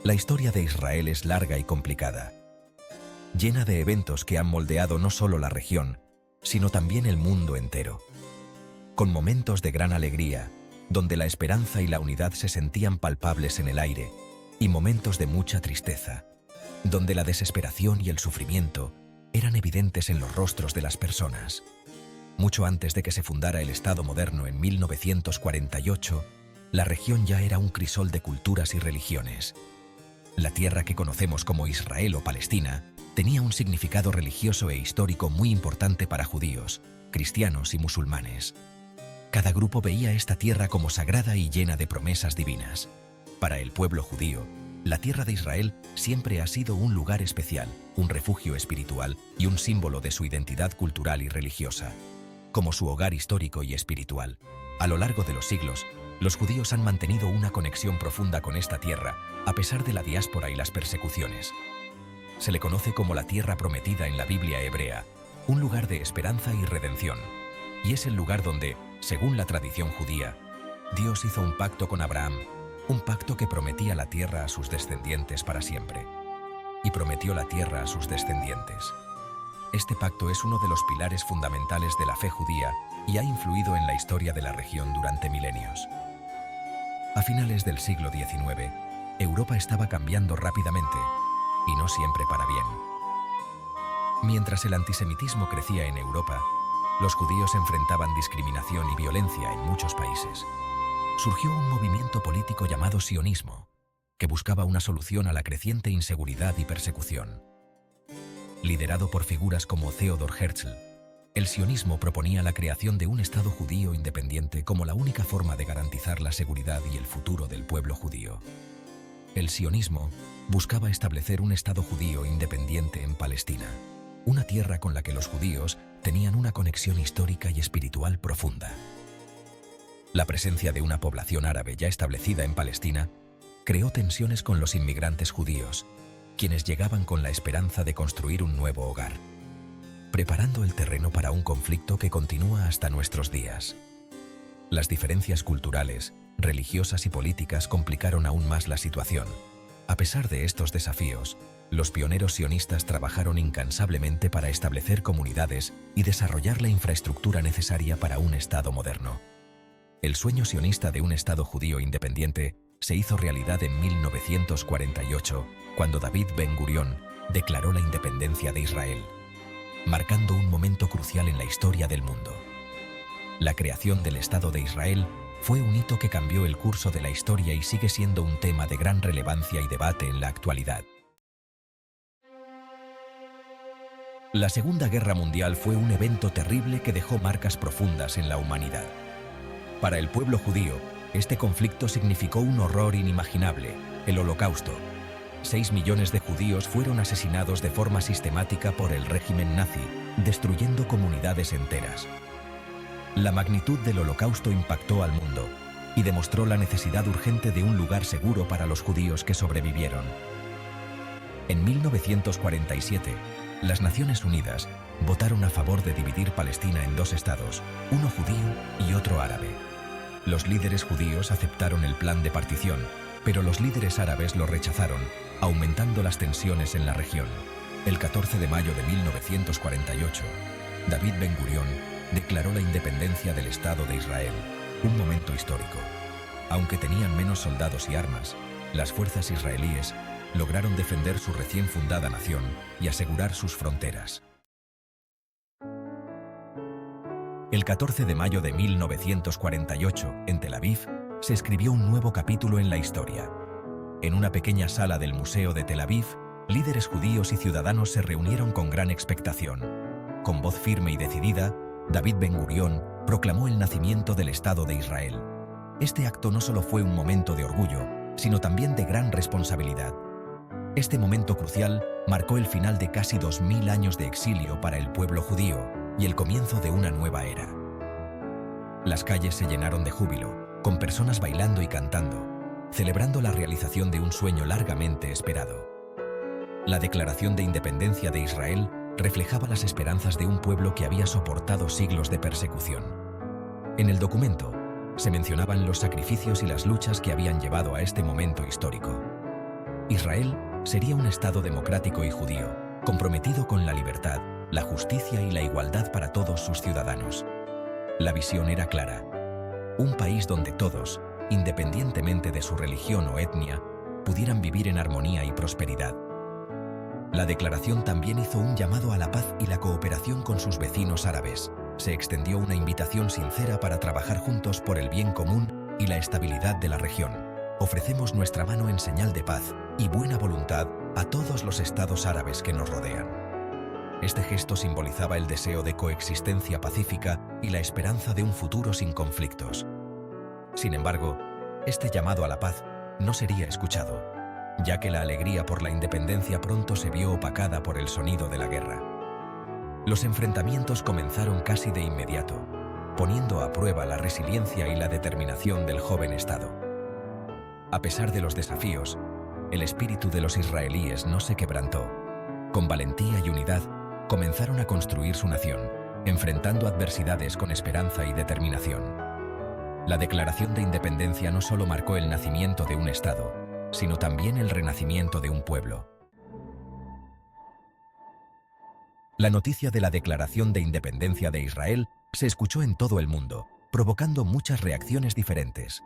La historia de Israel es larga y complicada, llena de eventos que han moldeado no solo la región, sino también el mundo entero. Con momentos de gran alegría, donde la esperanza y la unidad se sentían palpables en el aire, y momentos de mucha tristeza, donde la desesperación y el sufrimiento eran evidentes en los rostros de las personas. Mucho antes de que se fundara el Estado moderno en 1948, la región ya era un crisol de culturas y religiones. La tierra que conocemos como Israel o Palestina tenía un significado religioso e histórico muy importante para judíos, cristianos y musulmanes. Cada grupo veía esta tierra como sagrada y llena de promesas divinas. Para el pueblo judío, la tierra de Israel siempre ha sido un lugar especial, un refugio espiritual y un símbolo de su identidad cultural y religiosa, como su hogar histórico y espiritual. A lo largo de los siglos, los judíos han mantenido una conexión profunda con esta tierra, a pesar de la diáspora y las persecuciones. Se le conoce como la tierra prometida en la Biblia hebrea, un lugar de esperanza y redención, y es el lugar donde, según la tradición judía, Dios hizo un pacto con Abraham, un pacto que prometía la tierra a sus descendientes para siempre. Y prometió la tierra a sus descendientes. Este pacto es uno de los pilares fundamentales de la fe judía y ha influido en la historia de la región durante milenios. A finales del siglo XIX, Europa estaba cambiando rápidamente, y no siempre para bien. Mientras el antisemitismo crecía en Europa, los judíos enfrentaban discriminación y violencia en muchos países. Surgió un movimiento político llamado sionismo, que buscaba una solución a la creciente inseguridad y persecución. Liderado por figuras como Theodor Herzl, el sionismo proponía la creación de un Estado judío independiente como la única forma de garantizar la seguridad y el futuro del pueblo judío. El sionismo buscaba establecer un Estado judío independiente en Palestina, una tierra con la que los judíos tenían una conexión histórica y espiritual profunda. La presencia de una población árabe ya establecida en Palestina creó tensiones con los inmigrantes judíos, quienes llegaban con la esperanza de construir un nuevo hogar, preparando el terreno para un conflicto que continúa hasta nuestros días. Las diferencias culturales, religiosas y políticas complicaron aún más la situación. A pesar de estos desafíos, los pioneros sionistas trabajaron incansablemente para establecer comunidades y desarrollar la infraestructura necesaria para un Estado moderno. El sueño sionista de un Estado judío independiente se hizo realidad en 1948, cuando David Ben-Gurión declaró la independencia de Israel, marcando un momento crucial en la historia del mundo. La creación del Estado de Israel fue un hito que cambió el curso de la historia y sigue siendo un tema de gran relevancia y debate en la actualidad. La Segunda Guerra Mundial fue un evento terrible que dejó marcas profundas en la humanidad. Para el pueblo judío, este conflicto significó un horror inimaginable, el Holocausto. 6 millones de judíos fueron asesinados de forma sistemática por el régimen nazi, destruyendo comunidades enteras. La magnitud del Holocausto impactó al mundo y demostró la necesidad urgente de un lugar seguro para los judíos que sobrevivieron. En 1947, las Naciones Unidas votaron a favor de dividir Palestina en dos estados, uno judío y otro árabe. Los líderes judíos aceptaron el plan de partición, pero los líderes árabes lo rechazaron, aumentando las tensiones en la región. El 14 de mayo de 1948, David Ben-Gurión declaró la independencia del Estado de Israel, un momento histórico. Aunque tenían menos soldados y armas, las fuerzas israelíes lograron defender su recién fundada nación y asegurar sus fronteras. El 14 de mayo de 1948, en Tel Aviv, se escribió un nuevo capítulo en la historia. En una pequeña sala del Museo de Tel Aviv, líderes judíos y ciudadanos se reunieron con gran expectación. Con voz firme y decidida, David Ben-Gurión proclamó el nacimiento del Estado de Israel. Este acto no solo fue un momento de orgullo, sino también de gran responsabilidad. Este momento crucial marcó el final de casi 2000 años de exilio para el pueblo judío y el comienzo de una nueva era. Las calles se llenaron de júbilo, con personas bailando y cantando, celebrando la realización de un sueño largamente esperado. La declaración de independencia de Israel reflejaba las esperanzas de un pueblo que había soportado siglos de persecución. En el documento se mencionaban los sacrificios y las luchas que habían llevado a este momento histórico. Israel sería un Estado democrático y judío, comprometido con la libertad, la justicia y la igualdad para todos sus ciudadanos. La visión era clara: un país donde todos, independientemente de su religión o etnia, pudieran vivir en armonía y prosperidad. La declaración también hizo un llamado a la paz y la cooperación con sus vecinos árabes. Se extendió una invitación sincera para trabajar juntos por el bien común y la estabilidad de la región. Ofrecemos nuestra mano en señal de paz y buena voluntad a todos los estados árabes que nos rodean. Este gesto simbolizaba el deseo de coexistencia pacífica y la esperanza de un futuro sin conflictos. Sin embargo, este llamado a la paz no sería escuchado, ya que la alegría por la independencia pronto se vio opacada por el sonido de la guerra. Los enfrentamientos comenzaron casi de inmediato, poniendo a prueba la resiliencia y la determinación del joven Estado. A pesar de los desafíos, el espíritu de los israelíes no se quebrantó. Con valentía y unidad, comenzaron a construir su nación, enfrentando adversidades con esperanza y determinación. La Declaración de Independencia no solo marcó el nacimiento de un Estado, sino también el renacimiento de un pueblo. La noticia de la Declaración de Independencia de Israel se escuchó en todo el mundo, provocando muchas reacciones diferentes.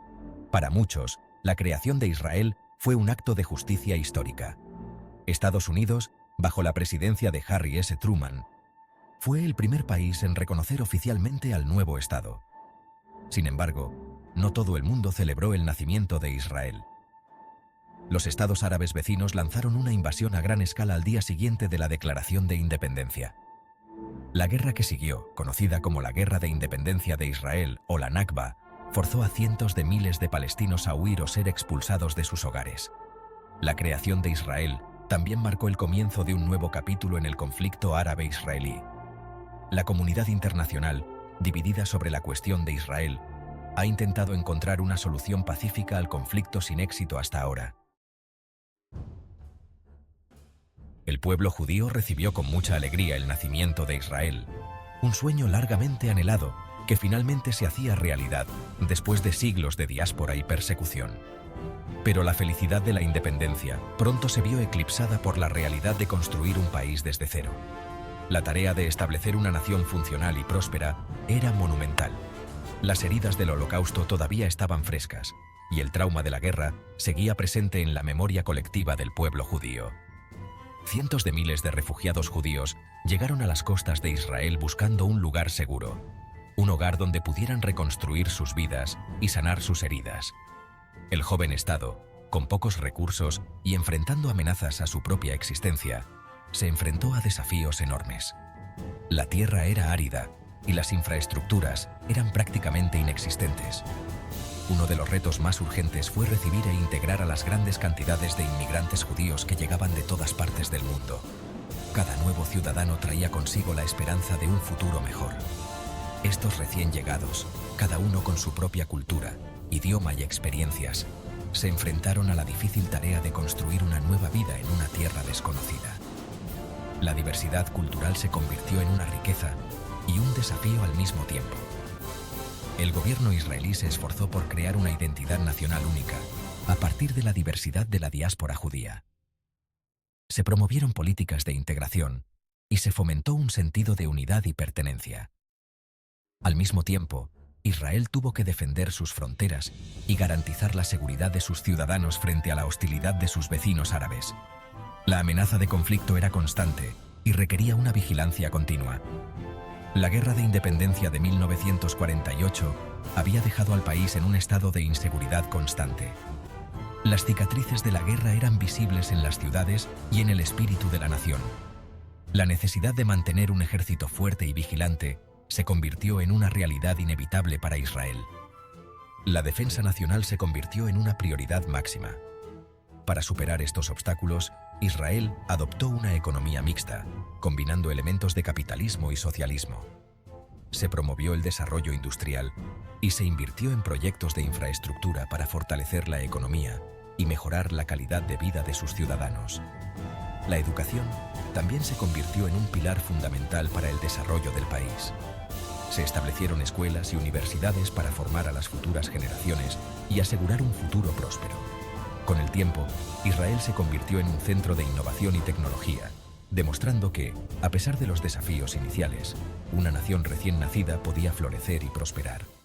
Para muchos, la creación de Israel fue un acto de justicia histórica. Estados Unidos, bajo la presidencia de Harry S. Truman, fue el primer país en reconocer oficialmente al nuevo Estado. Sin embargo, no todo el mundo celebró el nacimiento de Israel. Los estados árabes vecinos lanzaron una invasión a gran escala al día siguiente de la Declaración de Independencia. La guerra que siguió, conocida como la Guerra de Independencia de Israel o la Nakba, forzó a cientos de miles de palestinos a huir o ser expulsados de sus hogares. La creación de Israel también marcó el comienzo de un nuevo capítulo en el conflicto árabe-israelí. La comunidad internacional, dividida sobre la cuestión de Israel, ha intentado encontrar una solución pacífica al conflicto sin éxito hasta ahora. El pueblo judío recibió con mucha alegría el nacimiento de Israel, un sueño largamente anhelado que finalmente se hacía realidad después de siglos de diáspora y persecución. Pero la felicidad de la independencia pronto se vio eclipsada por la realidad de construir un país desde cero. La tarea de establecer una nación funcional y próspera era monumental. Las heridas del Holocausto todavía estaban frescas, y el trauma de la guerra seguía presente en la memoria colectiva del pueblo judío. Cientos de miles de refugiados judíos llegaron a las costas de Israel buscando un lugar seguro, un hogar donde pudieran reconstruir sus vidas y sanar sus heridas. El joven Estado, con pocos recursos y enfrentando amenazas a su propia existencia, se enfrentó a desafíos enormes. La tierra era árida y las infraestructuras eran prácticamente inexistentes. Uno de los retos más urgentes fue recibir e integrar a las grandes cantidades de inmigrantes judíos que llegaban de todas partes del mundo. Cada nuevo ciudadano traía consigo la esperanza de un futuro mejor. Estos recién llegados, cada uno con su propia cultura, idioma y experiencias, se enfrentaron a la difícil tarea de construir una nueva vida en una tierra desconocida. La diversidad cultural se convirtió en una riqueza y un desafío al mismo tiempo. El gobierno israelí se esforzó por crear una identidad nacional única a partir de la diversidad de la diáspora judía. Se promovieron políticas de integración y se fomentó un sentido de unidad y pertenencia. Al mismo tiempo, Israel tuvo que defender sus fronteras y garantizar la seguridad de sus ciudadanos frente a la hostilidad de sus vecinos árabes. La amenaza de conflicto era constante y requería una vigilancia continua. La Guerra de Independencia de 1948 había dejado al país en un estado de inseguridad constante. Las cicatrices de la guerra eran visibles en las ciudades y en el espíritu de la nación. La necesidad de mantener un ejército fuerte y vigilante se convirtió en una realidad inevitable para Israel. La defensa nacional se convirtió en una prioridad máxima. Para superar estos obstáculos, Israel adoptó una economía mixta, combinando elementos de capitalismo y socialismo. Se promovió el desarrollo industrial y se invirtió en proyectos de infraestructura para fortalecer la economía y mejorar la calidad de vida de sus ciudadanos. La educación también se convirtió en un pilar fundamental para el desarrollo del país. Se establecieron escuelas y universidades para formar a las futuras generaciones y asegurar un futuro próspero. Con el tiempo, Israel se convirtió en un centro de innovación y tecnología, demostrando que, a pesar de los desafíos iniciales, una nación recién nacida podía florecer y prosperar.